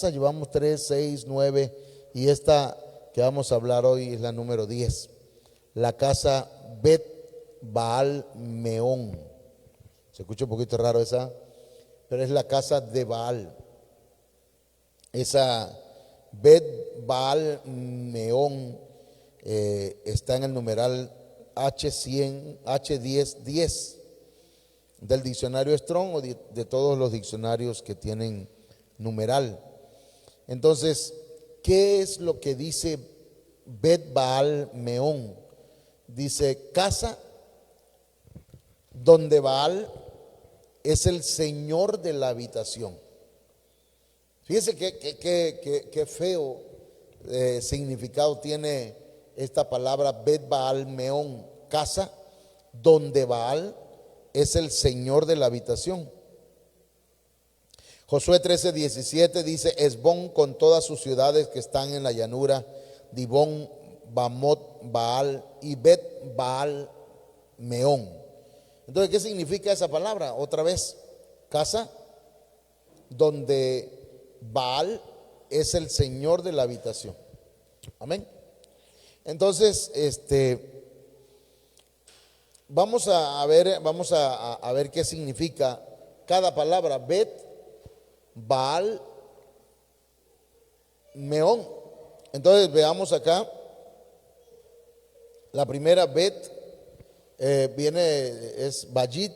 Llevamos 3, 6, 9 y esta que vamos a hablar hoy es la número 10. La casa Bet Baal Meón. Se escucha un poquito raro esa, pero es la casa de Baal. Esa Bet Baal Meón está en el numeral H100, H1010 del diccionario Strong o de todos los diccionarios que tienen numeral. Entonces, ¿qué es lo que dice Bet Baal Meón? Dice casa donde Baal es el señor de la habitación. Fíjese qué feo significado tiene esta palabra Bet Baal Meón, casa donde Baal es el señor de la habitación. Josué 13:17 dice: Esbón con todas sus ciudades que están en la llanura, Dibón, Bamot, Baal y Bet Baal Meón. Entonces, ¿qué significa esa palabra? Otra vez, casa donde Baal es el señor de la habitación. Amén. Entonces, vamos a ver qué significa cada palabra. Bet Baal Meón. Entonces veamos acá. La primera Bet es Bayit.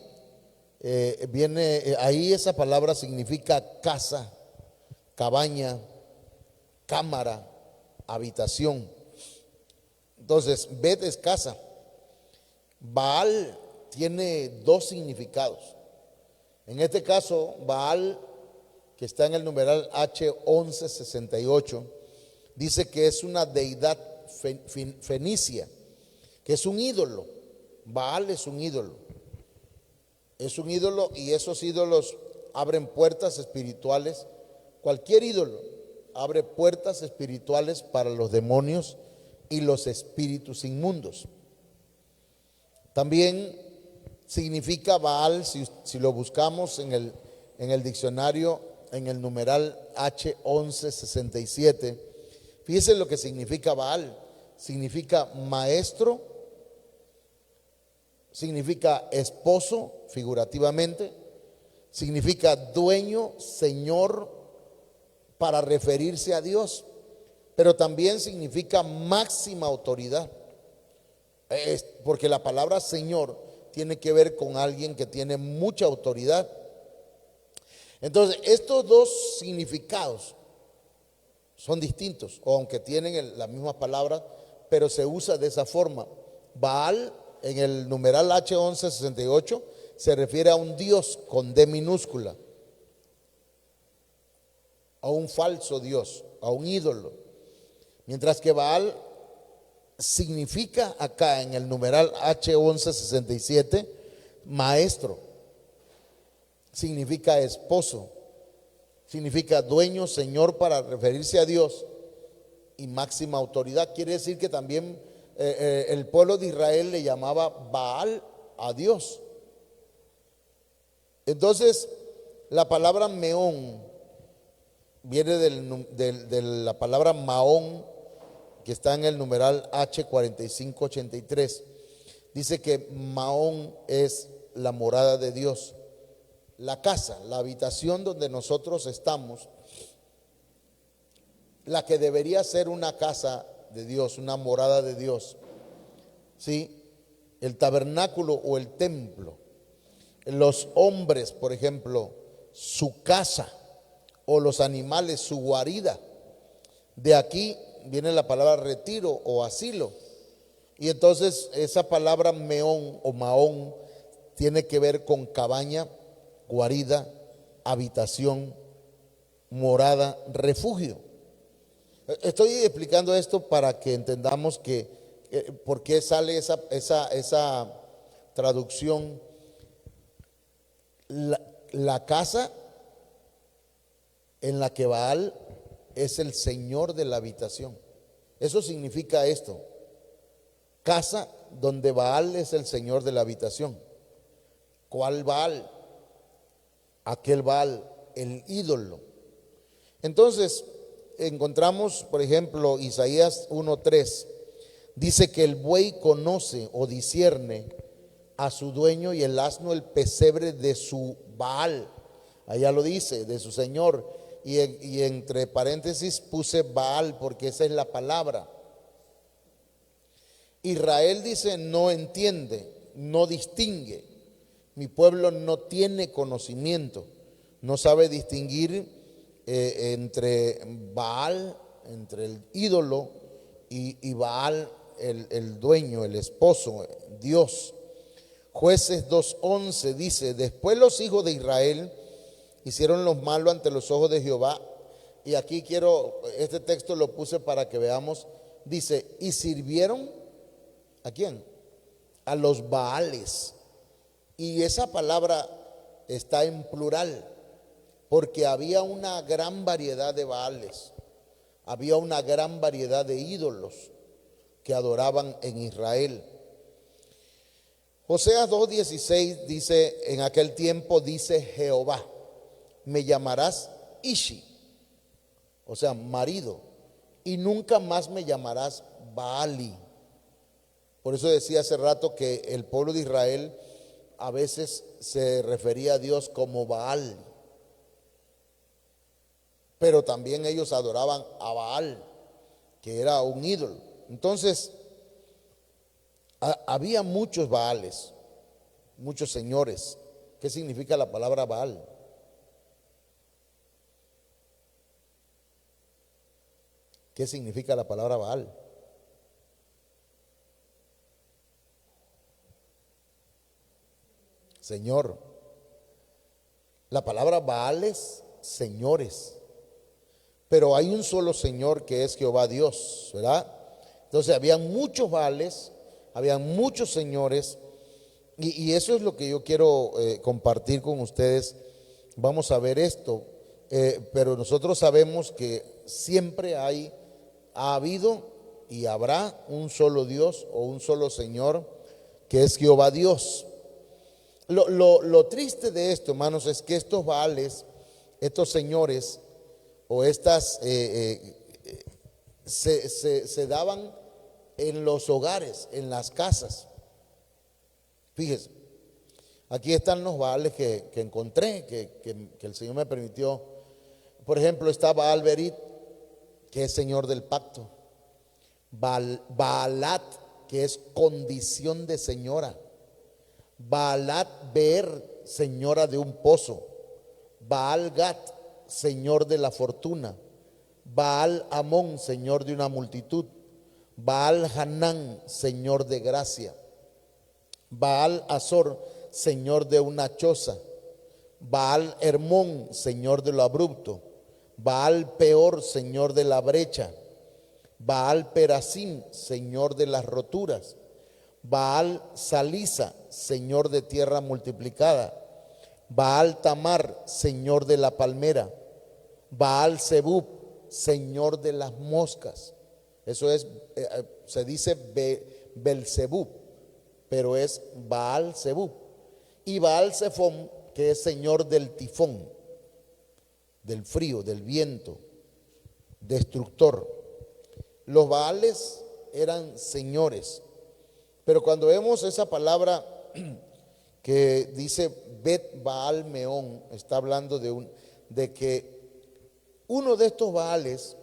Ahí esa palabra significa casa, cabaña, cámara, habitación. Entonces Bet es casa. Baal tiene dos significados. En este caso, Baal, que está en el numeral H1168, dice que es una deidad fenicia, que es un ídolo. Baal es un ídolo. Es un ídolo y esos ídolos abren puertas espirituales. Cualquier ídolo abre puertas espirituales para los demonios y los espíritus inmundos. También significa Baal, si lo buscamos en el diccionario, en el numeral H1167, fíjense lo que significa Baal. Significa maestro, significa esposo, figurativamente, significa dueño, señor, para referirse a Dios, pero también significa máxima autoridad, porque la palabra señor tiene que ver con alguien que tiene mucha autoridad. Entonces, estos dos significados son distintos, aunque tienen la misma palabra, pero se usa de esa forma. Baal, en el numeral H1168, se refiere a un dios con D minúscula, a un falso dios, a un ídolo. Mientras que Baal significa acá en el numeral H1167, maestro. Significa esposo, significa dueño, señor, para referirse a Dios, y máxima autoridad. Quiere decir que también el pueblo de Israel le llamaba Baal a Dios. Entonces, la palabra Meón viene de la palabra Maón, que está en el numeral H4583. Dice que Maón es la morada de Dios. La casa, la habitación donde nosotros estamos, la que debería ser una casa de Dios, una morada de Dios, ¿sí? El tabernáculo o el templo. Los hombres, por ejemplo, su casa, o los animales, su guarida. De aquí viene la palabra retiro o asilo. Y entonces esa palabra meón o maón tiene que ver con cabaña, guarida, habitación, morada, refugio. Estoy explicando esto para que entendamos por qué sale esa traducción. La casa en la que Baal es el señor de la habitación. Eso significa esto. Casa donde Baal es el señor de la habitación. ¿Cuál Baal? Aquel Baal, el ídolo. Entonces, encontramos, por ejemplo, Isaías 1:3, dice que el buey conoce o discierne a su dueño y el asno el pesebre de su Baal. Allá lo dice, de su señor. Y entre paréntesis puse Baal porque esa es la palabra. Israel dice, no entiende, no distingue. Mi pueblo no tiene conocimiento, no sabe distinguir entre Baal, entre el ídolo, y Baal, el dueño, el esposo, Dios. Jueces 2:11 dice, después los hijos de Israel hicieron lo malo ante los ojos de Jehová. Y aquí este texto lo puse para que veamos. Dice, y sirvieron, ¿a quién? A los Baales. Y esa palabra está en plural, porque había una gran variedad de Baales, había una gran variedad de ídolos que adoraban en Israel. Oseas 2:16 dice, en aquel tiempo dice Jehová, me llamarás Ishi, o sea, marido, y nunca más me llamarás Baali. Por eso decía hace rato que el pueblo de Israel a veces se refería a Dios como Baal, pero también ellos adoraban a Baal, que era un ídolo. Entonces, había muchos Baales, muchos señores. ¿Qué significa la palabra Baal? ¿Qué significa la palabra Baal? Señor. La palabra Baal es señores, pero hay un solo Señor que es Jehová Dios, ¿verdad? Entonces habían muchos Baales, habían muchos señores, y eso es lo que yo quiero compartir con ustedes. Vamos a ver esto, pero nosotros sabemos que siempre ha habido y habrá un solo Dios o un solo Señor que es Jehová Dios. Lo triste de esto, hermanos, es que estos Baales, estos señores o estas se daban en los hogares, en las casas. Fíjese, aquí están los Baales que encontré, que el Señor me permitió. Por ejemplo, está Baal Berit, que es señor del pacto. Baalat, que es condición de señora. Baalat Beer, señora de un pozo. Baal Gat, señor de la fortuna. Baal Amón, señor de una multitud. Baal Hanán, señor de gracia. Baal Azor, señor de una choza. Baal Hermón, señor de lo abrupto. Baal Peor, señor de la brecha. Baal Perasim, señor de las roturas. Baal Salisa, señor de tierra multiplicada. Baal Tamar, señor de la palmera. Baal Zebub, señor de las moscas. Eso es, se dice Belzebub, pero es Baal Zebub. Y Baal Zephón, que es señor del tifón, del frío, del viento, destructor. Los Baales eran señores. Pero cuando vemos esa palabra que dice Bet Baal Meón, está hablando de que uno de estos Baales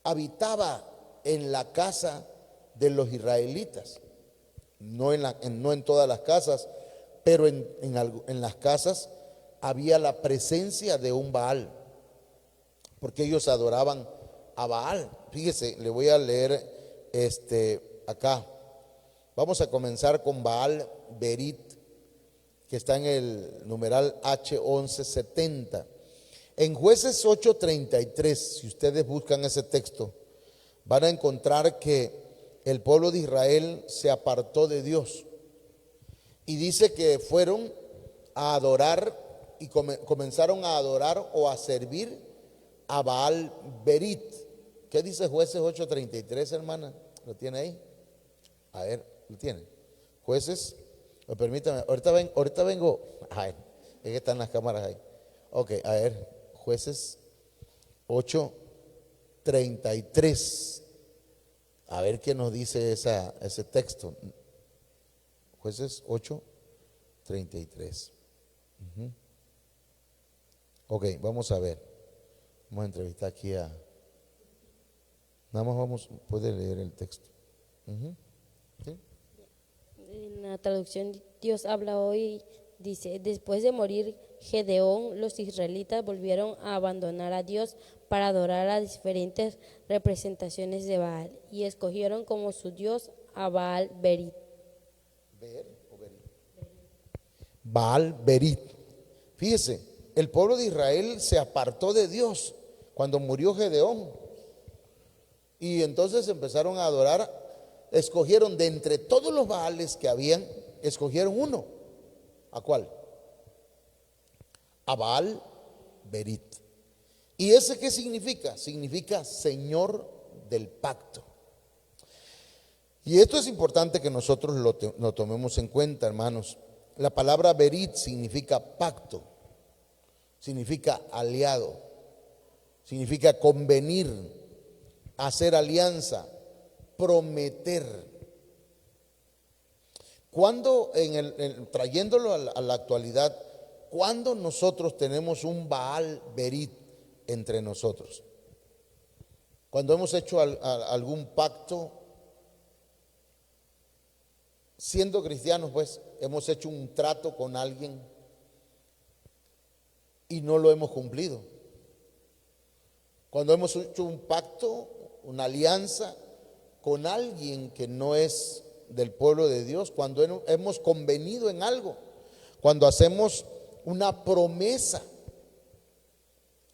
habitaba en la casa de los israelitas, no en todas las casas, pero en las casas había la presencia de un Baal, porque ellos adoraban a Baal. Fíjese, le voy a leer acá. Vamos a comenzar con Baal Berit, que está en el numeral H1170. En Jueces 8:33, si ustedes buscan ese texto, van a encontrar que el pueblo de Israel se apartó de Dios. Y dice que fueron a adorar y comenzaron a adorar o a servir a Baal Berit. ¿Qué dice Jueces 8:33, hermana? ¿Lo tiene ahí? A ver, ¿lo tiene? Jueces, permítame, ahorita vengo. Es que están las cámaras ahí. Ok, a ver, Jueces 8:33. A ver qué nos dice ese texto. Jueces 8:33. Ok, vamos a ver. Vamos a entrevistar aquí a... Nada más puede leer el texto. ¿Sí? En la traducción Dios habla hoy, dice: después de morir Gedeón, los israelitas volvieron a abandonar a Dios para adorar a diferentes representaciones de Baal y escogieron como su Dios a Baal Berit. Baal Berit. Fíjese, el pueblo de Israel se apartó de Dios cuando murió Gedeón. Y entonces empezaron a adorar, escogieron de entre todos los Baales que habían, escogieron uno. ¿A cuál? A Baal Berit. ¿Y ese qué significa? Significa Señor del pacto. Y esto es importante que nosotros lo tomemos en cuenta, hermanos. La palabra Berit significa pacto, significa aliado, significa convenir, hacer alianza, prometer. Cuando trayéndolo a la actualidad, ¿cuándo nosotros tenemos un Baal Berit entre nosotros? Cuando hemos hecho algún pacto, siendo cristianos, pues hemos hecho un trato con alguien y no lo hemos cumplido. Cuando hemos hecho un pacto, una alianza con alguien que no es del pueblo de Dios, cuando hemos convenido en algo, cuando hacemos una promesa.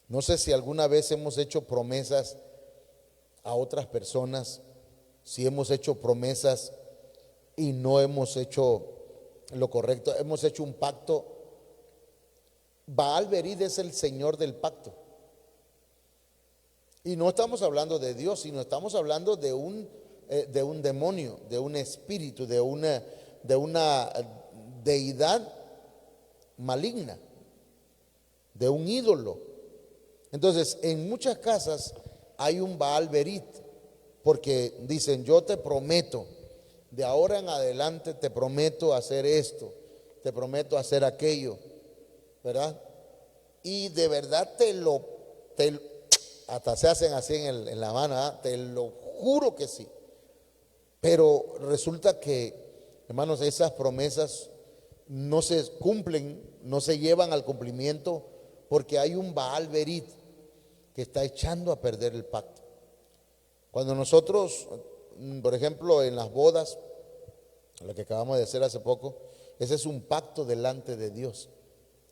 No sé si alguna vez hemos hecho promesas a otras personas, si hemos hecho promesas y no hemos hecho lo correcto, hemos hecho un pacto. Baal Berit es el señor del pacto. Y no estamos hablando de Dios, sino estamos hablando de un demonio, de un espíritu, de una deidad maligna, de un ídolo. Entonces, en muchas casas hay un Baal Berit, porque dicen: yo te prometo, de ahora en adelante te prometo hacer esto, te prometo hacer aquello, ¿verdad? Y de verdad hasta se hacen así en la mano, ¿verdad? Te lo juro que sí. Pero resulta que, hermanos, esas promesas no se cumplen, no se llevan al cumplimiento, porque hay un Baal Berit que está echando a perder el pacto. Cuando nosotros, por ejemplo, en las bodas, lo que acabamos de hacer hace poco, ese es un pacto delante de Dios.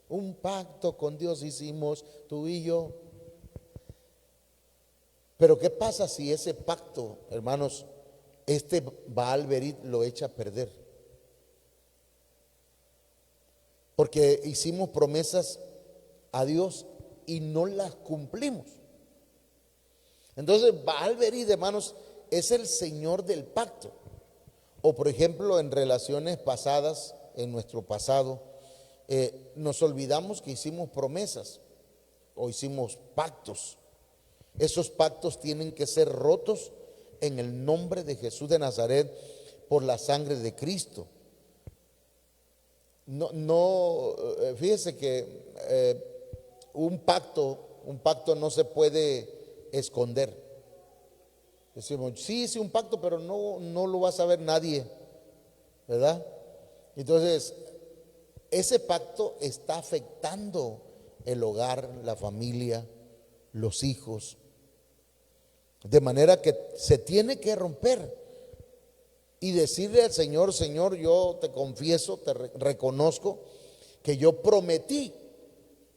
Un pacto con Dios hicimos tú y yo. Pero ¿qué pasa si ese pacto, hermanos, este Baal Berit lo echa a perder? Porque hicimos promesas a Dios y no las cumplimos. Entonces Baal Berit, hermanos, es el señor del pacto. O por ejemplo, en relaciones pasadas, en nuestro pasado, nos olvidamos que hicimos promesas o hicimos pactos. Esos pactos tienen que ser rotos en el nombre de Jesús de Nazaret por la sangre de Cristo. Fíjese que un pacto no se puede esconder. Decimos: sí hice un pacto, pero no lo va a saber nadie, ¿verdad? Entonces, ese pacto está afectando el hogar, la familia, los hijos, de manera que se tiene que romper y decirle al Señor: Señor, yo te confieso, te reconozco que yo prometí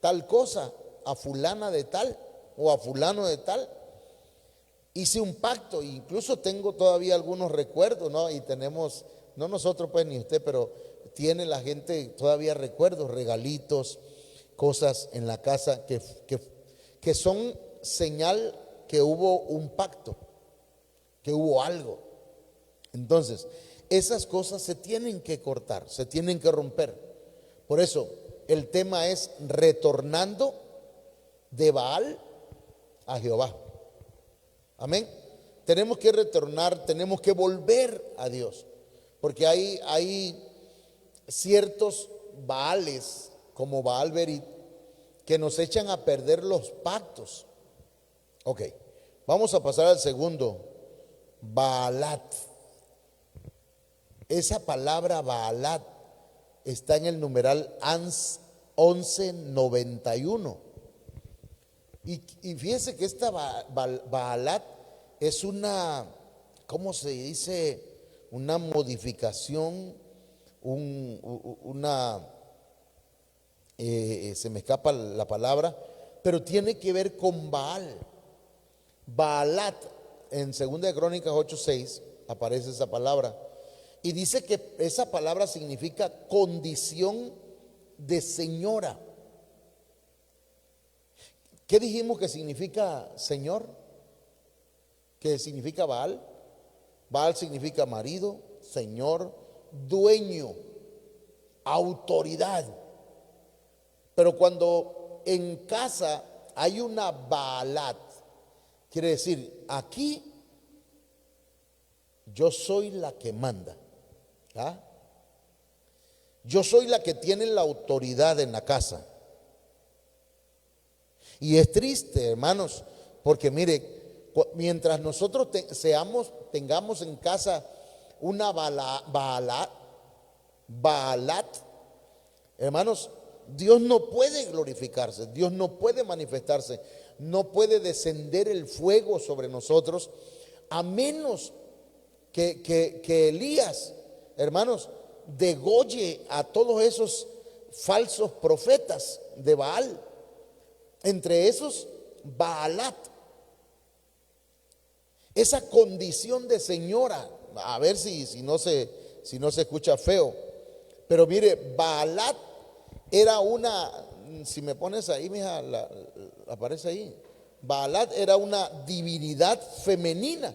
tal cosa a fulana de tal o a fulano de tal. Hice un pacto, incluso tengo todavía algunos recuerdos, ¿no? Y tenemos, no nosotros pues ni usted, pero tiene la gente todavía recuerdos, regalitos, cosas en la casa que son señal que hubo un pacto, que hubo algo. Entonces, esas cosas se tienen que cortar, se tienen que romper. Por eso, el tema es retornando de Baal a Jehová. Amén. Tenemos que retornar, tenemos que volver a Dios, porque hay ciertos Baales, como Baal Berit, que nos echan a perder los pactos. Ok, vamos a pasar al segundo, Baalat. Esa palabra Baalat está en el numeral 1191. Y fíjense que esta Baalat es una, ¿cómo se dice? Una modificación, se me escapa la palabra, pero tiene que ver con Baal. Baalat, en 2 de Crónicas 8:6 aparece esa palabra. Y dice que esa palabra significa condición de señora. ¿Qué dijimos que significa señor? ¿Qué significa Baal? Baal significa marido, señor, dueño, autoridad. Pero cuando en casa hay una Baalat, quiere decir, aquí yo soy la que manda. ¿Ah? Yo soy la que tiene la autoridad en la casa. Y es triste, hermanos, porque mire, mientras nosotros tengamos en casa una Baalat, hermanos, Dios no puede glorificarse, Dios no puede manifestarse, no puede descender el fuego sobre nosotros, a menos que Elías, hermanos, degolle a todos esos falsos profetas de Baal, entre esos Baalat. Esa condición de señora, a ver si no se escucha feo, pero mire, Baalat era una, si me pones ahí, mija, aparece ahí. Baalat era una divinidad femenina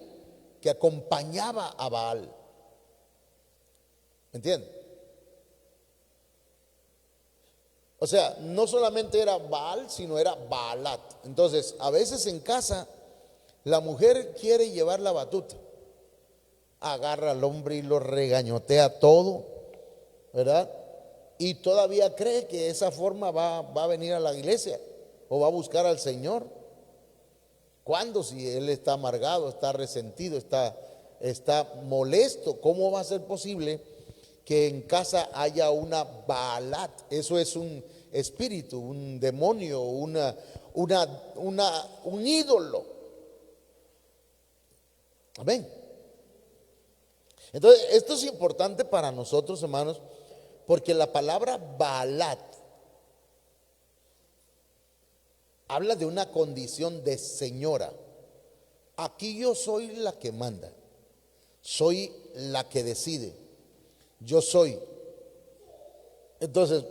que acompañaba a Baal. ¿Me entienden? O sea, no solamente era Baal, sino era Baalat. Entonces, a veces en casa la mujer quiere llevar la batuta, agarra al hombre y lo regañotea todo, ¿verdad? Y todavía cree que de esa forma va a venir a la iglesia o va a buscar al Señor. ¿Cuándo? Si él está amargado, está resentido, está molesto, ¿cómo va a ser posible que en casa haya una Baalat? Eso es un espíritu, un demonio, un ídolo. Amén. Entonces, esto es importante para nosotros, hermanos, porque la palabra Baalat habla de una condición de señora. Aquí yo soy la que manda, soy la que decide, yo soy. Entonces,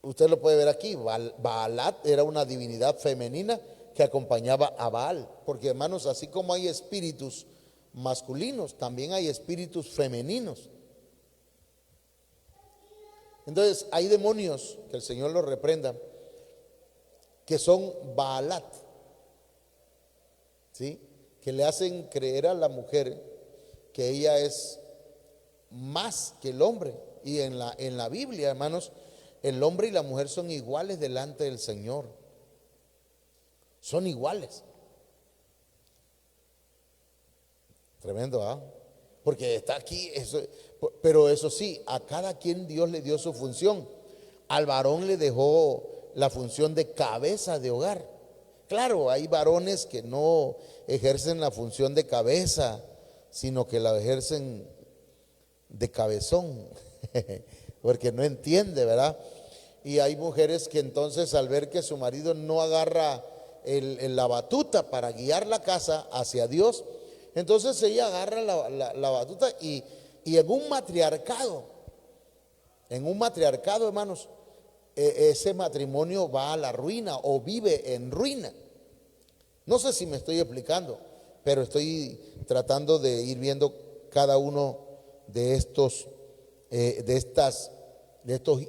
usted lo puede ver aquí, Baalat era una divinidad femenina que acompañaba a Baal, porque hermanos, así como hay espíritus masculinos, también hay espíritus femeninos. Entonces, hay demonios, que el Señor los reprenda, que son Baalat, ¿sí? Que le hacen creer a la mujer que ella es más que el hombre. Y en la Biblia, hermanos, el hombre y la mujer son iguales delante del Señor. Son iguales. Tremendo, ¿ah? Porque está aquí, pero eso sí, a cada quien Dios le dio su función. Al varón le dejó la función de cabeza de hogar. Claro, hay varones que no ejercen la función de cabeza, sino que la ejercen de cabezón, porque no entiende, ¿verdad? Y hay mujeres que entonces, al ver que su marido no agarra la batuta para guiar la casa hacia Dios, entonces ella agarra la batuta y en un matriarcado, hermanos, ese matrimonio va a la ruina o vive en ruina. No sé si me estoy explicando, pero estoy tratando de ir viendo cada uno de estos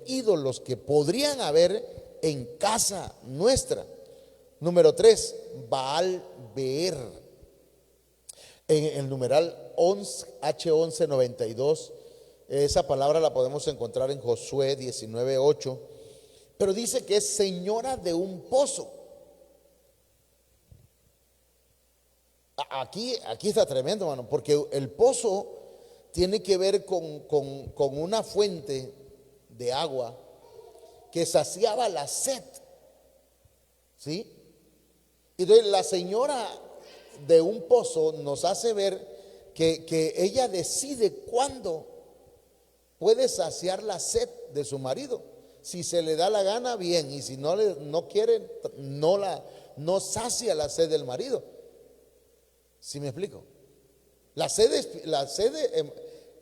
ídolos que podrían haber en casa nuestra. Número 3, Baal Beer. En el numeral H1192, esa palabra la podemos encontrar en Josué 19:8, pero dice que es señora de un pozo. Aquí está tremendo, hermano, porque el pozo tiene que ver con una fuente de agua que saciaba la sed, ¿sí? Entonces la señora de un pozo nos hace ver que ella decide cuándo puede saciar la sed de su marido. Si se le da la gana, bien, y si no quiere, no sacia la sed del marido. ¿Sí me explico? La sed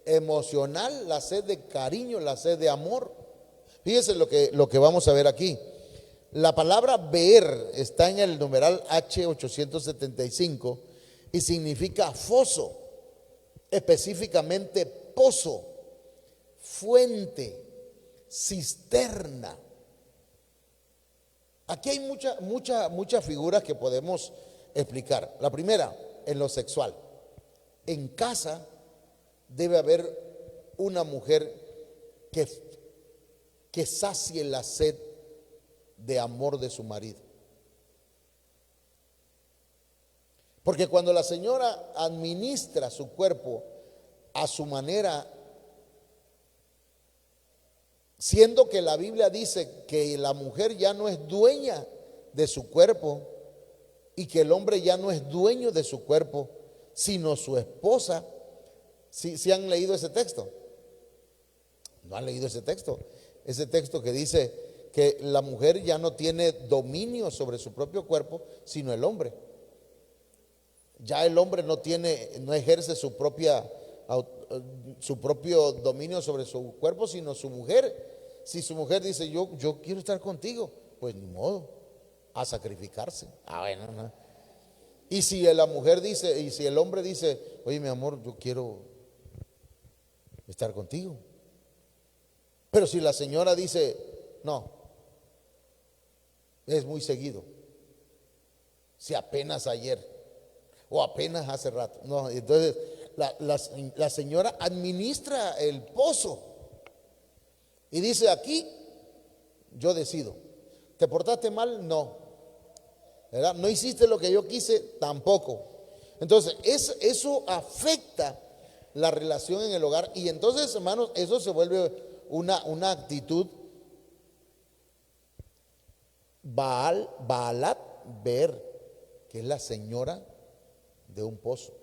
emocional, la sed de cariño, la sed de amor. Fíjense lo que vamos a ver aquí. La palabra ver está en el numeral H875 y significa foso, específicamente pozo, fuente, cisterna. Aquí hay muchas figuras que podemos explicar. La primera, en lo sexual. En casa debe haber una mujer que sacie la sed de amor de su marido. Porque cuando la señora administra su cuerpo a su manera, siendo que la Biblia dice que la mujer ya no es dueña de su cuerpo y que el hombre ya no es dueño de su cuerpo, sino su esposa. ¿Sí han leído ese texto? ¿No han leído ese texto? Ese texto que dice que la mujer ya no tiene dominio sobre su propio cuerpo, sino el hombre. Ya el hombre no ejerce su propio dominio sobre su cuerpo, sino su mujer. Si su mujer dice, yo quiero estar contigo, pues ni modo, a sacrificarse. Bueno, no. Y si la mujer dice, y si el hombre dice, oye, mi amor, yo quiero estar contigo. Pero si la señora dice, no, es muy seguido, si apenas ayer o apenas hace rato, no, entonces la señora administra el pozo y dice, aquí yo decido. ¿Te portaste mal? No. ¿Verdad? No hiciste lo que yo quise, tampoco. Entonces eso afecta la relación en el hogar, y entonces, hermanos, eso se vuelve una actitud Baalat Beer, que es la señora de un pozo.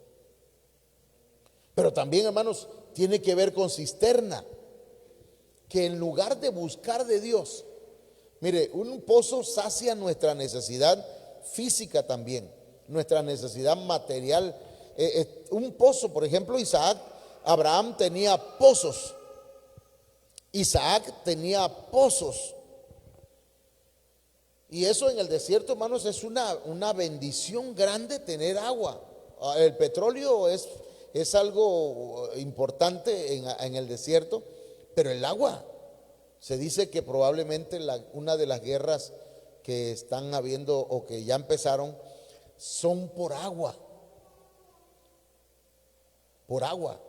Pero también, hermanos, tiene que ver con cisterna, que en lugar de buscar de Dios, mire, un pozo sacia nuestra necesidad física también, nuestra necesidad material. Un pozo, por ejemplo, Abraham tenía pozos, Isaac tenía pozos. Y eso en el desierto, hermanos, es una bendición grande tener agua. El petróleo es algo importante en el desierto, pero el agua, se dice que probablemente una de las guerras que están habiendo o que ya empezaron son por agua. Por agua.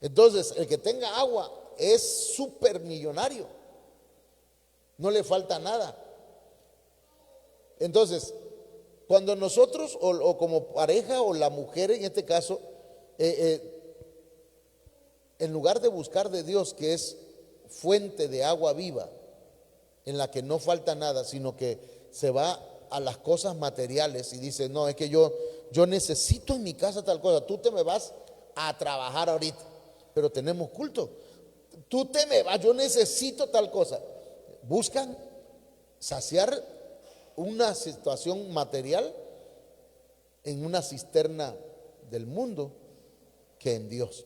Entonces, el que tenga agua es súper millonario. No le falta nada. Entonces, cuando nosotros o como pareja o la mujer en este caso, en lugar de buscar de Dios, que es fuente de agua viva, en la que no falta nada, sino que se va a las cosas materiales y dice, no, es que yo necesito en mi casa tal cosa, tú te me vas a trabajar ahorita, pero tenemos culto, tú te me vas, yo necesito tal cosa. Buscan saciar una situación material en una cisterna del mundo que en Dios.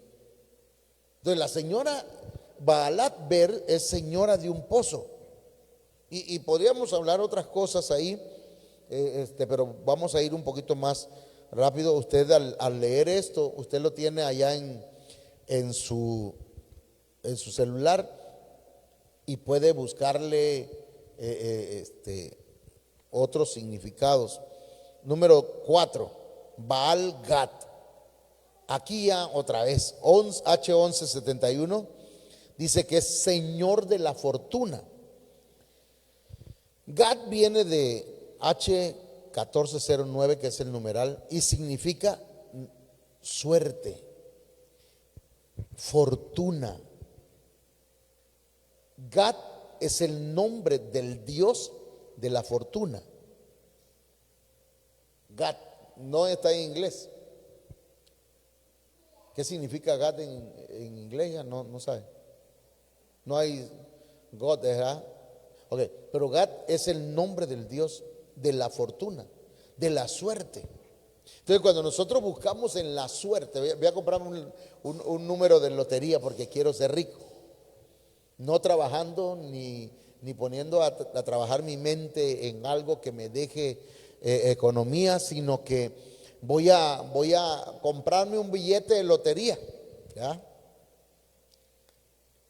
Entonces la señora Baalat Beer es señora de un pozo, y podríamos hablar otras cosas ahí, pero vamos a ir un poquito más rápido. Usted al leer esto, usted lo tiene allá en su celular y puede buscarle otros significados. Número 4, Baal Gad. Aquí ya otra vez, H1171 dice que es señor de la fortuna. Gad viene de H1409, que es el numeral, y significa suerte, fortuna. Gad es el nombre del Dios de la fortuna. Gad no está en inglés. ¿Qué significa Gad en inglés? Ya no sabe. No hay God, ¿verdad? Ok, pero Gad es el nombre del Dios de la fortuna, de la suerte. Entonces, cuando nosotros buscamos en la suerte, voy a comprarme un número de lotería porque quiero ser rico. No trabajando ni poniendo a trabajar mi mente en algo que me deje economía, sino que voy a comprarme un billete de lotería, ¿ya?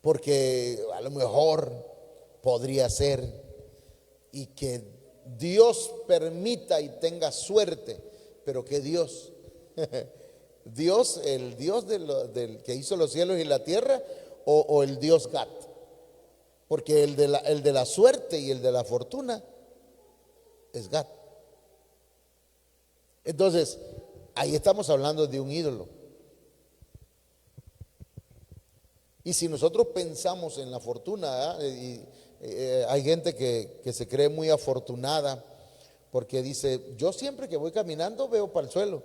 Porque a lo mejor podría ser, y que Dios permita y tenga suerte, pero que Dios, Dios, el Dios del que hizo los cielos y la tierra, o el Dios Gad, porque el de la suerte y el de la fortuna es Gad. Entonces, ahí estamos hablando de un ídolo. Y si nosotros pensamos en la fortuna, hay gente que se cree muy afortunada porque dice, yo siempre que voy caminando veo para el suelo,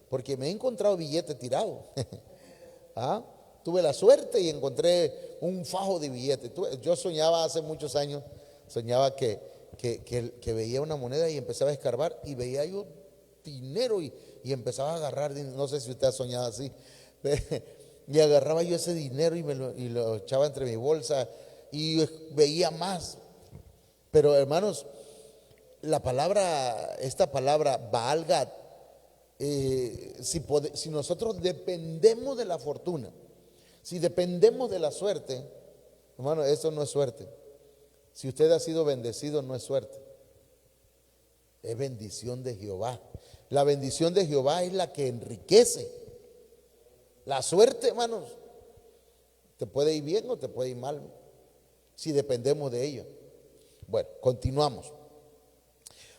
porque me he encontrado billete tirado. ¿Ah? Tuve la suerte y encontré un fajo de billetes. Yo soñaba hace muchos años, soñaba que veía una moneda y empezaba a escarbar y veía yo dinero y empezaba a agarrar, no sé si usted ha soñado así, y agarraba yo ese dinero y lo echaba entre mi bolsa y veía más. Pero hermanos, esta palabra Baal Gad, si nosotros dependemos de la fortuna, si dependemos de la suerte, hermano, eso no es suerte. Si usted ha sido bendecido, no es suerte, es bendición de Jehová. La bendición de Jehová es la que enriquece. La suerte, hermanos, te puede ir bien o te puede ir mal, si dependemos de ella. Bueno, continuamos.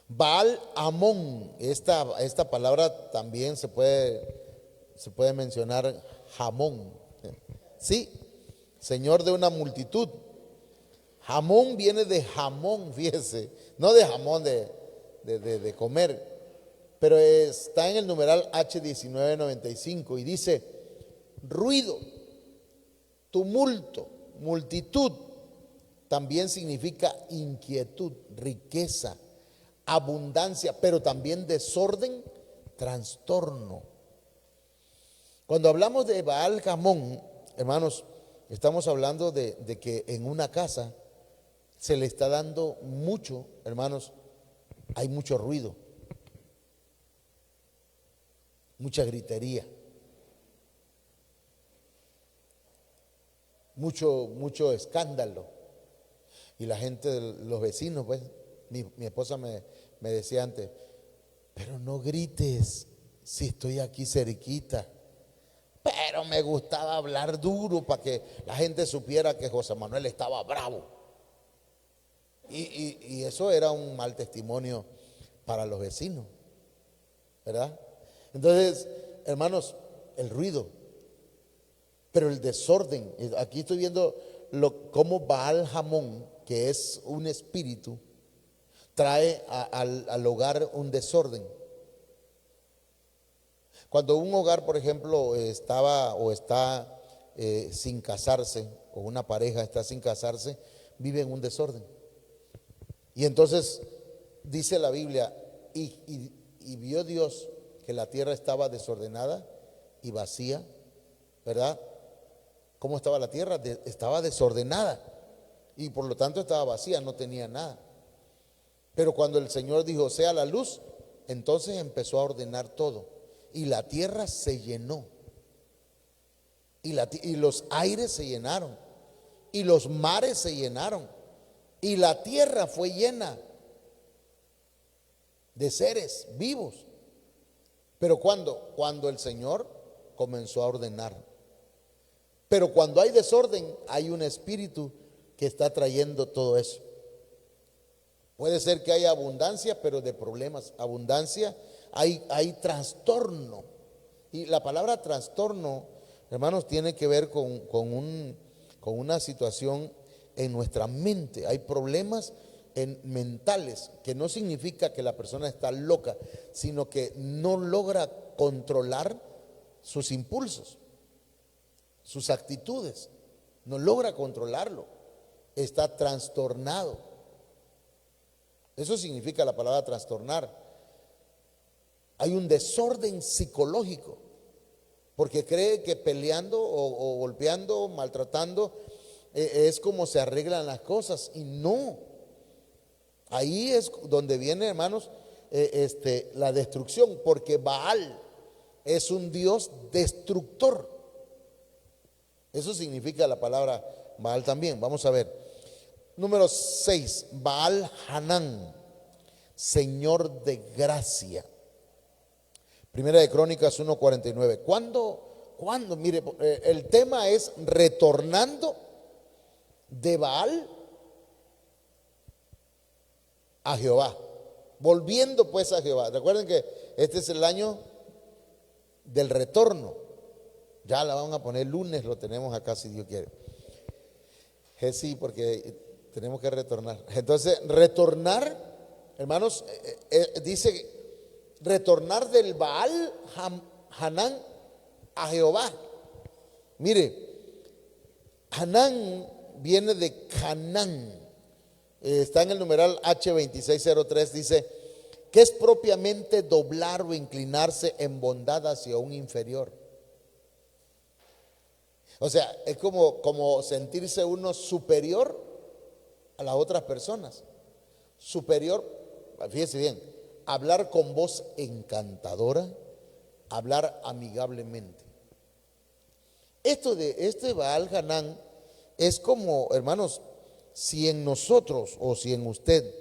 Baal Amón, esta palabra también se puede mencionar jamón. Sí, señor de una multitud. Jamón viene de jamón, fíjese, no de jamón de comer, pero está en el numeral H1995 y dice ruido, tumulto, multitud. También significa inquietud, riqueza, abundancia, pero también desorden, trastorno. Cuando hablamos de Baal Jamón, hermanos, estamos hablando de que en una casa se le está dando mucho, hermanos, hay mucho ruido, mucha gritería, mucho escándalo. Y la gente, los vecinos, pues, mi esposa me decía antes, pero no grites si estoy aquí cerquita. Pero me gustaba hablar duro para que la gente supiera que José Manuel estaba bravo. Y eso era un mal testimonio para los vecinos, ¿verdad? Entonces, hermanos, el ruido, pero el desorden. Aquí estoy viendo cómo Baal Jamón, que es un espíritu, trae al hogar un desorden. Cuando un hogar, por ejemplo, está sin casarse, o una pareja está sin casarse, vive en un desorden. Y entonces dice la Biblia, y vio Dios que la tierra estaba desordenada y vacía, ¿verdad? ¿Cómo estaba la tierra? Estaba desordenada y por lo tanto estaba vacía, no tenía nada. Pero cuando el Señor dijo, sea la luz, entonces empezó a ordenar todo y la tierra se llenó y los aires se llenaron y los mares se llenaron y la tierra fue llena de seres vivos. Pero cuando el Señor comenzó a ordenar. Pero cuando hay desorden, hay un espíritu que está trayendo todo eso. Puede ser que haya abundancia, pero de problemas. Abundancia, hay trastorno. Y la palabra trastorno, hermanos, tiene que ver con una situación en nuestra mente. Hay problemas mentales, que no significa que la persona está loca, sino que no logra controlar sus impulsos, sus actitudes, no logra controlarlo, está trastornado. Eso significa la palabra trastornar. Hay un desorden psicológico, porque cree que peleando o golpeando, maltratando, es como se arreglan las cosas, y no. Ahí es donde viene, hermanos, la destrucción, porque Baal es un dios destructor. Eso significa la palabra Baal también. Vamos a ver. Número 6, Baal Hanán, Señor de gracia. Primera de Crónicas 1:49. ¿Cuándo? Mire, el tema es retornando de Baal a Jehová. Volviendo pues a Jehová. Recuerden que este es el año del retorno. Ya la vamos a poner lunes, lo tenemos acá si Dios quiere. Sí, porque tenemos que retornar. Entonces, retornar, hermanos, dice retornar del Baal Hanán a Jehová. Mire, Hanán viene de Canaán. Está en el numeral H2603, dice que es propiamente doblar o inclinarse en bondad hacia un inferior. O sea, es como sentirse uno superior a las otras personas. Superior, fíjese bien, hablar con voz encantadora, hablar amigablemente. Esto de este Baal Hanán es como, hermanos, si en nosotros o si en usted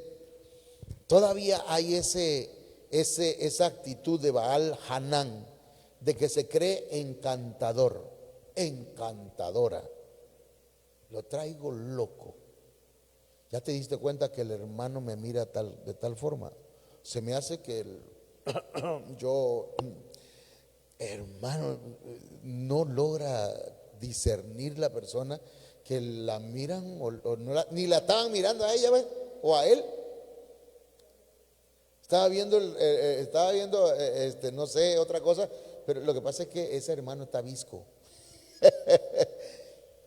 todavía hay esa actitud de Baal Hanán, de que se cree encantador, encantadora, lo traigo loco. ¿Ya te diste cuenta que el hermano me mira de tal forma? Se me hace que hermano, no logra discernir la persona que la miran o no ni la estaban mirando a ella, ¿ves? O a él. Estaba viendo, no sé, otra cosa, pero lo que pasa es que ese hermano está visco.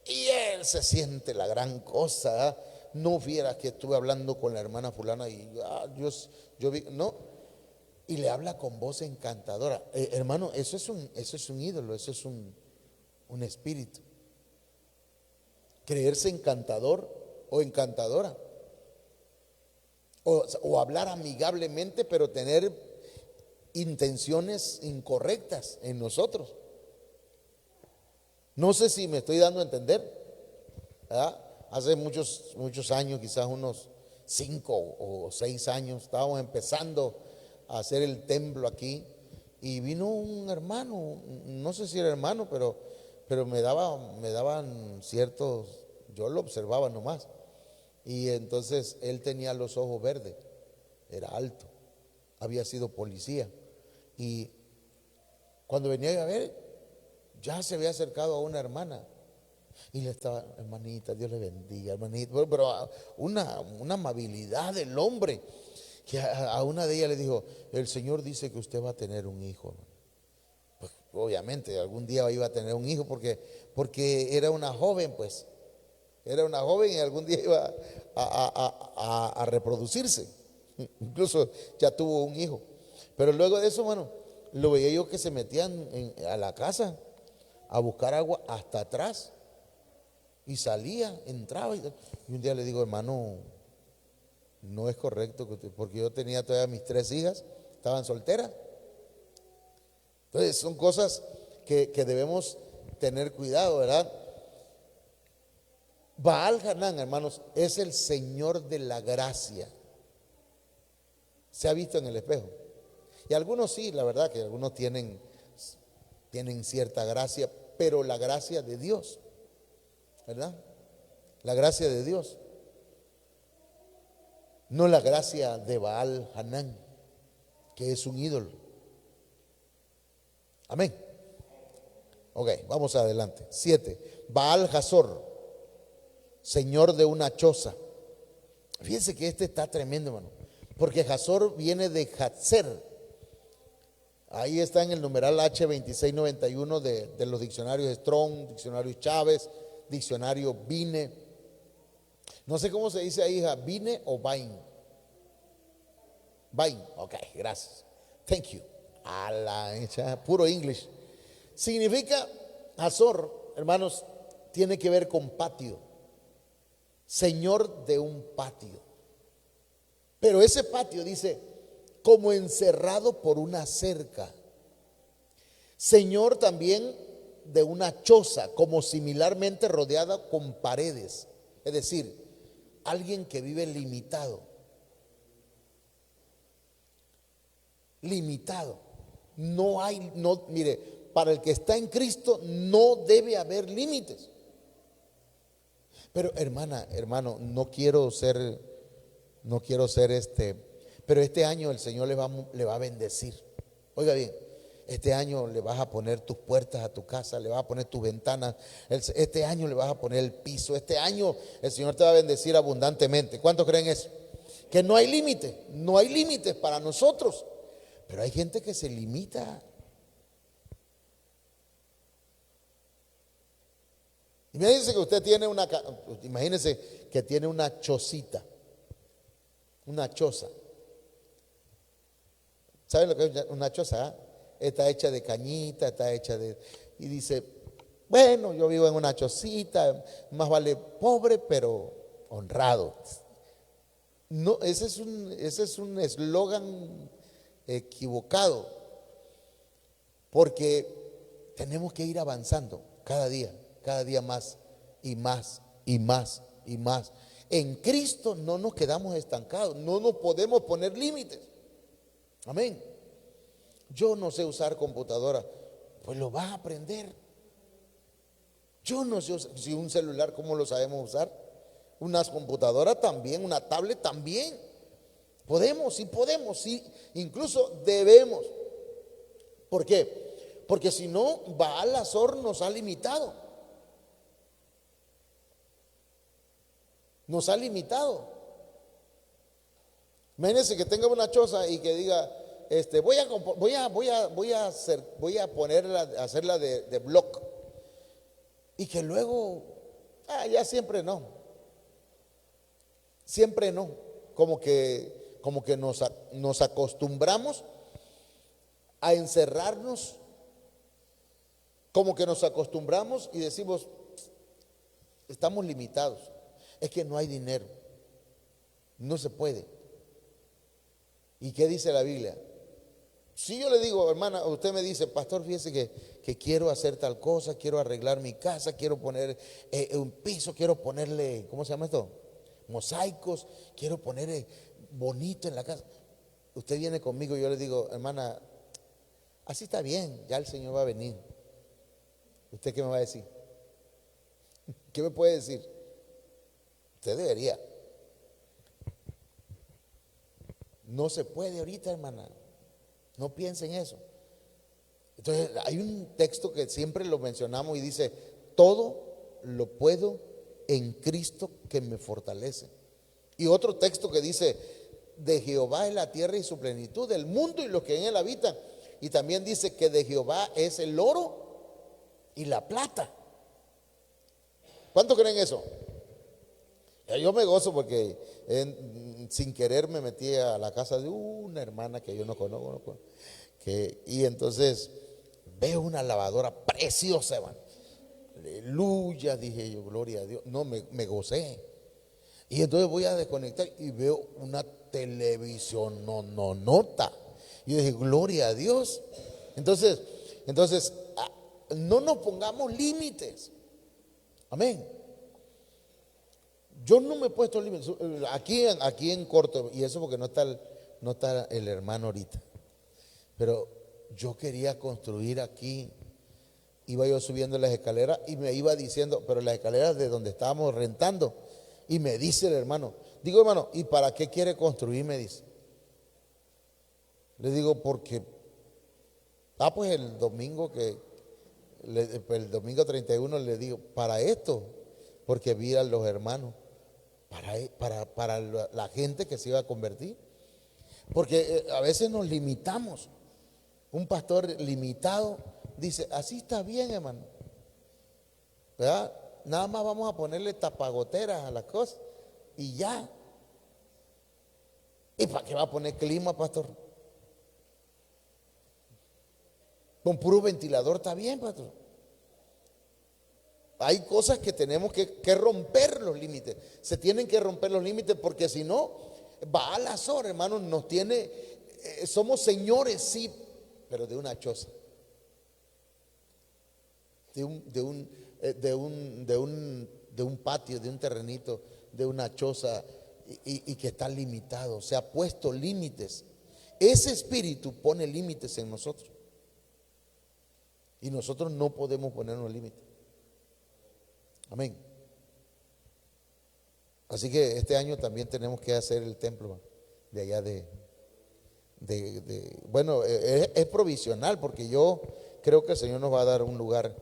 Y él se siente la gran cosa. ¿Ah? No vieras que estuve hablando con la hermana fulana y yo vi, no, y le habla con voz encantadora. Hermano, eso es un ídolo, eso es un espíritu. Creerse encantador o encantadora. O hablar amigablemente, pero tener intenciones incorrectas en nosotros. No sé si me estoy dando a entender, ¿verdad? Hace muchos años, quizás unos 5 o 6 años, estábamos empezando a hacer el templo aquí y vino un hermano, no sé si era hermano, pero me daban ciertos, yo lo observaba nomás, y entonces él tenía los ojos verdes, era alto, había sido policía, y cuando venía a ver, ya se había acercado a una hermana y le estaba, hermanita, Dios le bendiga, hermanita, pero una amabilidad del hombre, que a una de ellas le dijo, el Señor dice que usted va a tener un hijo. Pues obviamente algún día iba a tener un hijo porque era una joven, pues era una joven y algún día iba a reproducirse, incluso ya tuvo un hijo. Pero luego de eso, bueno, lo veía yo que se metían a la casa a buscar agua hasta atrás y salía, entraba y un día le digo, hermano, no es correcto, porque yo tenía todavía mis 3 hijas, estaban solteras. Entonces son cosas que debemos tener cuidado, ¿verdad? Baal Hanán, hermanos, es el Señor de la gracia. Se ha visto en el espejo. Y algunos sí, la verdad que algunos tienen cierta gracia, pero la gracia de Dios, ¿verdad? La gracia de Dios. No la gracia de Baal Hanán, que es un ídolo. Amén. Ok, vamos adelante. 7. Baal Hazor, señor de una choza. Fíjense que este está tremendo, hermano, porque Hazor viene de Hatzer. Ahí está en el numeral H2691 de los diccionarios Strong, diccionario Chávez, diccionario Vine. No sé cómo se dice ahí, hija, Vine o Vain. Vain, ok, gracias. Thank you. A la hecha, puro English. Significa, Hazor, hermanos, tiene que ver con patio. Señor de un patio. Pero ese patio dice, como encerrado por una cerca. Señor también de una choza, como similarmente rodeada con paredes. Es decir, alguien que vive limitado. Limitado. No hay, no, mire, para el que está en Cristo no debe haber límites. Pero hermana, hermano, no quiero ser pero este año el Señor le va a bendecir. Oiga bien, este año le vas a poner tus puertas a tu casa, le vas a poner tus ventanas, este año le vas a poner el piso, este año el Señor te va a bendecir abundantemente. ¿Cuántos creen eso? Que no hay límite, no hay límites para nosotros, pero hay gente que se limita. Imagínense que usted tiene imagínense que tiene una chocita, una choza. ¿Saben lo que es una choza? Está hecha de cañita, está hecha de... Y dice, bueno, yo vivo en una chocita, más vale pobre pero honrado. No, ese es un eslogan equivocado, porque tenemos que ir avanzando cada día más y más y más y más. En Cristo no nos quedamos estancados, no nos podemos poner límites. Amén. Yo no sé usar computadora, pues lo vas a aprender. Yo no sé si un celular, ¿cómo lo sabemos usar? Unas computadoras también, una tablet también. Podemos, sí, incluso debemos. ¿Por qué? Porque si no, Baal Hazor nos ha limitado. Nos ha limitado. Imagínense que tenga una choza y que diga, voy a hacerla de block, y que luego, ya siempre no, como que nos acostumbramos a encerrarnos, como que nos acostumbramos y decimos, estamos limitados, es que no hay dinero, no se puede. ¿Y qué dice la Biblia? Si yo le digo, hermana, usted me dice, pastor, fíjese que quiero hacer tal cosa, quiero arreglar mi casa, quiero poner un piso, quiero ponerle, ¿cómo se llama esto? Mosaicos, quiero poner bonito en la casa. Usted viene conmigo y yo le digo, hermana, así está bien, ya el Señor va a venir. ¿Usted qué me va a decir? ¿Qué me puede decir? Usted debería. No se puede ahorita, hermana. No piense en eso. Entonces, hay un texto que siempre lo mencionamos y dice, todo lo puedo en Cristo que me fortalece. Y otro texto que dice, de Jehová es la tierra y su plenitud, el mundo y los que en él habitan. Y también dice que de Jehová es el oro y la plata. ¿Cuánto creen eso? Yo me gozo porque sin querer me metí a la casa de una hermana que yo no conozco, y entonces veo una lavadora preciosa, hermano. Aleluya, dije yo, gloria a Dios. No, me gocé. Y entonces voy a desconectar y veo una televisión nota. Y yo dije, gloria a Dios. Entonces, no nos pongamos límites. Amén. Yo no me he puesto límites. Aquí en corto, y eso porque no no está el hermano ahorita, pero yo quería construir aquí. Iba yo subiendo las escaleras y me iba diciendo, pero las escaleras de donde estábamos rentando, y me dice el hermano, digo, hermano, ¿y para qué quiere construir? Me dice. Le digo, porque, pues el domingo el domingo 31 le digo, para esto, porque vi a los hermanos, para la gente que se iba a convertir. Porque a veces nos limitamos. Un pastor limitado dice, así está bien, hermano, ¿verdad? Nada más vamos a ponerle tapagoteras a las cosas y ya. ¿Y para qué va a poner clima, pastor? Con puro ventilador está bien, pastor. Hay cosas que tenemos que romper los límites. Se tienen que romper los límites, porque si no, va a la zona, hermanos. Nos tiene, somos señores, sí, pero de una choza, de un patio, de un terrenito, de una choza, y que está limitado. Se ha puesto límites. Ese espíritu pone límites en nosotros, y nosotros no podemos ponernos límites. Amén. Así que este año también tenemos que hacer el templo de allá bueno, es provisional, porque yo creo que el Señor nos va a dar un lugar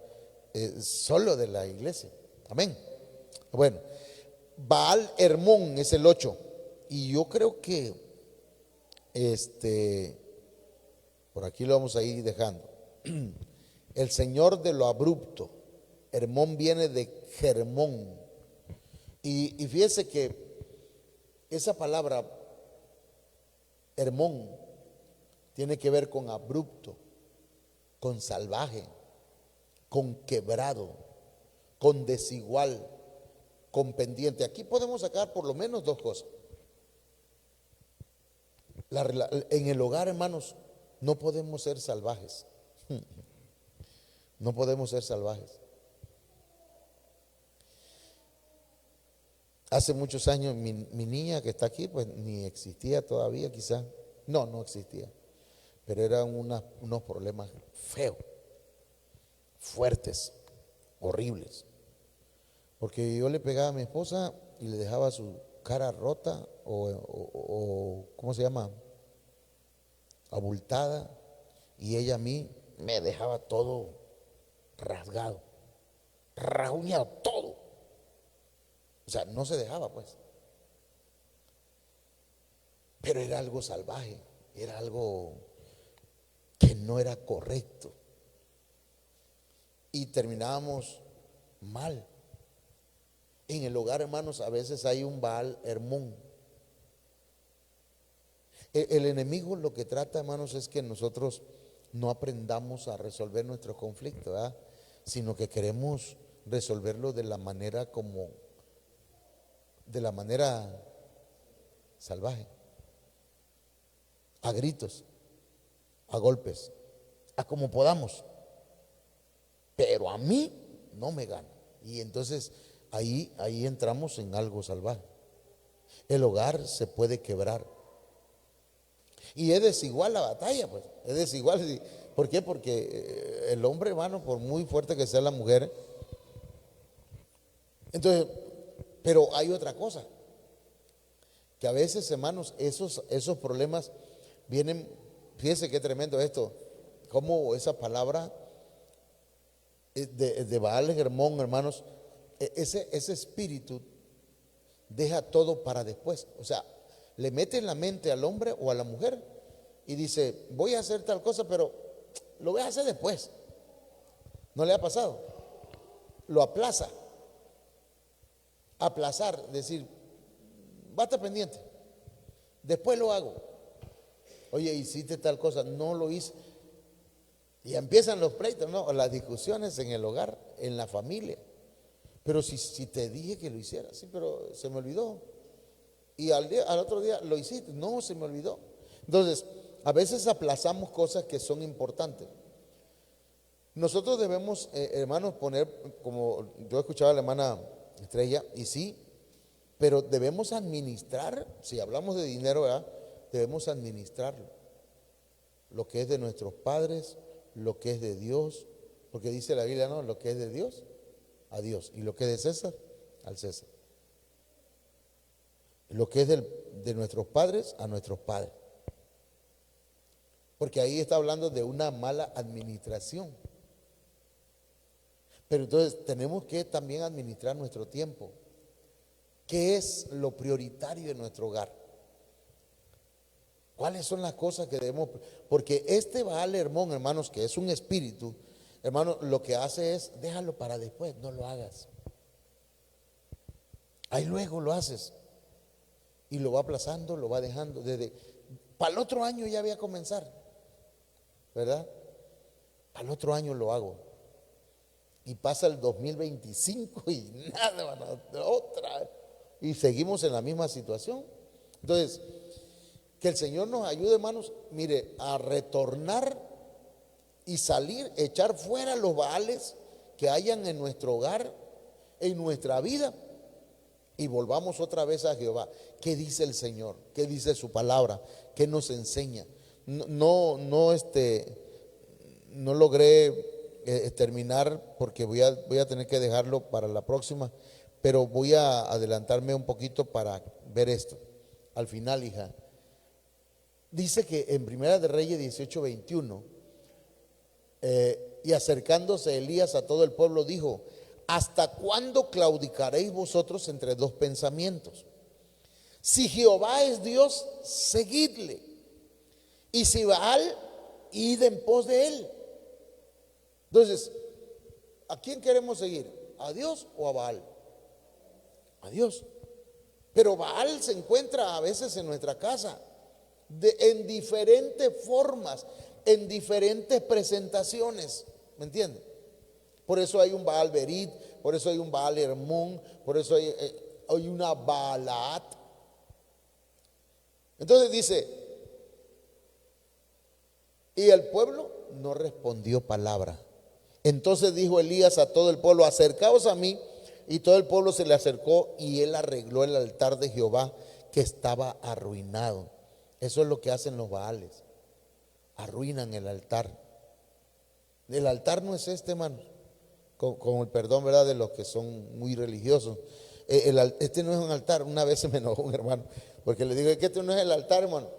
solo de la iglesia. Amén. Bueno, Baal Hermón es el 8, y yo creo que por aquí lo vamos a ir dejando. El Señor de lo abrupto. Hermón viene de Germón. Y fíjese que esa palabra Hermón tiene que ver con abrupto, con salvaje, con quebrado, con desigual, con pendiente. Aquí podemos sacar por lo menos dos cosas. En el hogar, hermanos, no podemos ser salvajes. No podemos ser salvajes. Hace muchos años mi niña que está aquí, pues ni existía todavía, quizás. No existía. Pero eran unos problemas feos, fuertes, horribles. Porque yo le pegaba a mi esposa y le dejaba su cara rota o ¿cómo se llama? Abultada. Y ella a mí me dejaba todo rasgado, rasguñado, todo. O sea, no se dejaba, pues. Pero era algo salvaje, era algo que no era correcto. Y terminábamos mal. En el hogar, hermanos, a veces hay un Baal Hermón. El enemigo lo que trata, hermanos, es que nosotros no aprendamos a resolver nuestros conflictos, ¿verdad? Sino que queremos resolverlo de la manera salvaje, a gritos, a golpes, a como podamos. Pero a mí no me gana. Y entonces ahí entramos en algo salvaje. El hogar se puede quebrar. Y es desigual la batalla, pues. Es desigual. ¿Por qué? Porque el hombre, hermano, por muy fuerte que sea la mujer, entonces, pero hay otra cosa, que a veces, hermanos, esos problemas vienen. Fíjense qué tremendo esto, como esa palabra de Baal Hermón, hermanos, ese espíritu deja todo para después. O sea, le mete en la mente al hombre o a la mujer y dice, voy a hacer tal cosa, pero lo voy a hacer después. ¿No le ha pasado? Lo aplaza. Aplazar, decir, va a estar pendiente, después lo hago. Oye, hiciste tal cosa, no lo hice. Y empiezan los pleitos, ¿no? Las discusiones en el hogar, en la familia. Pero si te dije que lo hiciera, sí, pero se me olvidó. Y al otro día lo hiciste, no, se me olvidó. Entonces, a veces aplazamos cosas que son importantes. Nosotros debemos, hermanos, poner, como yo escuchaba a la hermana Estrella, y sí, pero debemos administrar, si hablamos de dinero, ¿verdad? debemos administrarlo. Lo que es de nuestros padres, lo que es de Dios, porque dice la Biblia, no, lo que es de Dios, a Dios, y lo que es de César, al César. Lo que es de nuestros padres, a nuestros padres. Porque ahí está hablando de una mala administración. Pero entonces tenemos que también administrar nuestro tiempo. ¿Qué es lo prioritario en nuestro hogar? ¿Cuáles son las cosas que debemos? Porque este Baal Hermón, hermanos, que es un espíritu, hermano, lo que hace es, déjalo para después, no lo hagas. Ahí luego lo haces. Y lo va aplazando, lo va dejando. Para el otro año ya voy a comenzar, ¿verdad? Para el otro año lo hago. Y pasa el 2025 y nada, otra. Y seguimos en la misma situación. Entonces, que el Señor nos ayude, hermanos, mire, a retornar y salir, echar fuera los baales que hayan en nuestro hogar, en nuestra vida, y volvamos otra vez a Jehová. ¿Qué dice el Señor? ¿Qué dice su palabra? ¿Qué nos enseña? No logré terminar porque voy a tener que dejarlo para la próxima, pero voy a adelantarme un poquito para ver esto. Al final, hija, dice que en Primera de Reyes 18:21, y acercándose Elías a todo el pueblo dijo: ¿hasta cuándo claudicaréis vosotros entre dos pensamientos? Si Jehová es Dios, seguidle, y si Baal, id en pos de él. Entonces, ¿a quién queremos seguir? ¿A Dios o a Baal? A Dios. Pero Baal se encuentra a veces en nuestra casa en diferentes formas, en diferentes presentaciones, ¿me entiende? Por eso hay un Baal Berit, por eso hay un Baal Hermón, por eso hay una Baalaat. Entonces dice, y el pueblo no respondió palabra. Entonces dijo Elías a todo el pueblo: acercaos a mí. Y todo el pueblo se le acercó y él arregló el altar de Jehová, que estaba arruinado. Eso es lo que hacen los Baales, arruinan el altar. El altar no es este, hermano, con el perdón, ¿verdad?, de los que son muy religiosos. Este no es un altar. Una vez se me enojó un hermano porque le digo que este no es el altar, hermano.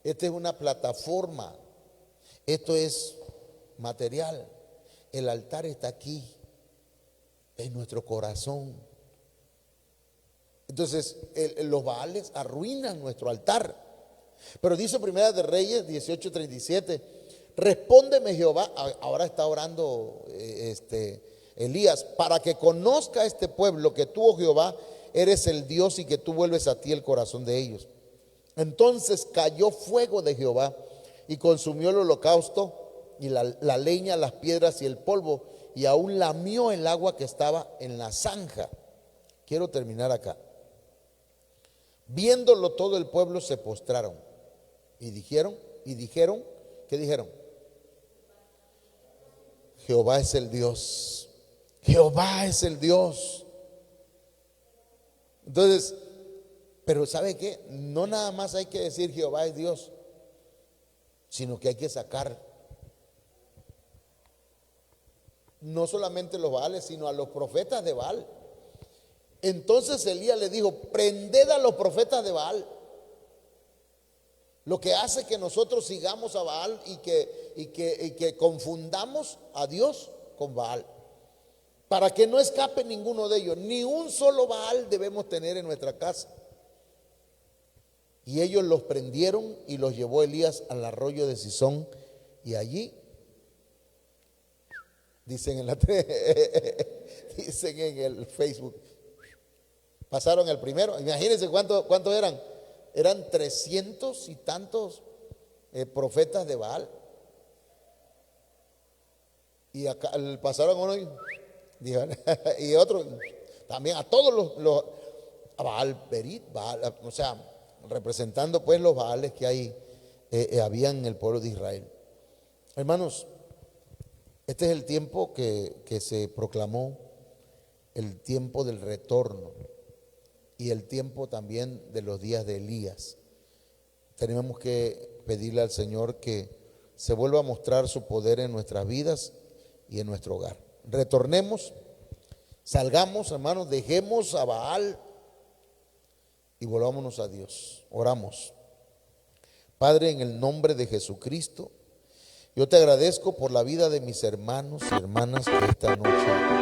Este es una plataforma. Esto es material. El altar está aquí, en nuestro corazón. Entonces los Baales arruinan nuestro altar. Pero dice Primera de Reyes 18:37, respóndeme Jehová. Ahora está orando Elías, para que conozca este pueblo que tú, oh Jehová, eres el Dios, y que tú vuelves a ti el corazón de ellos. Entonces cayó fuego de Jehová y consumió el holocausto y la leña, las piedras y el polvo, y aún lamió el agua que estaba en la zanja. Quiero terminar acá. Viéndolo todo el pueblo se postraron y dijeron, ¿qué dijeron? Jehová es el Dios. Jehová es el Dios. Entonces, pero ¿sabe qué? No nada más hay que decir Jehová es Dios, sino que hay que sacar no solamente los Baales, sino a los profetas de Baal. Entonces Elías le dijo: prended a los profetas de Baal. Lo que hace que nosotros sigamos a Baal y que confundamos a Dios con Baal, para que no escape ninguno de ellos. Ni un solo Baal debemos tener en nuestra casa. Y ellos los prendieron y los llevó Elías al arroyo de Sison, y allí dicen en el Facebook, pasaron el primero. Imagínense cuántos eran. Eran 300 y tantos profetas de Baal. Y acá pasaron uno y otro también, a todos los a Baal Berit, Baal, o sea, representando pues los Baales que había en el pueblo de Israel. Hermanos, este es el tiempo que se proclamó, el tiempo del retorno, y el tiempo también de los días de Elías. tenemos que pedirle al Señor que se vuelva a mostrar su poder en nuestras vidas y en nuestro hogar. Retornemos, salgamos, hermanos, dejemos a Baal y volvámonos a Dios. Oramos. Padre, en el nombre de Jesucristo, yo te agradezco por la vida de mis hermanos y hermanas que esta noche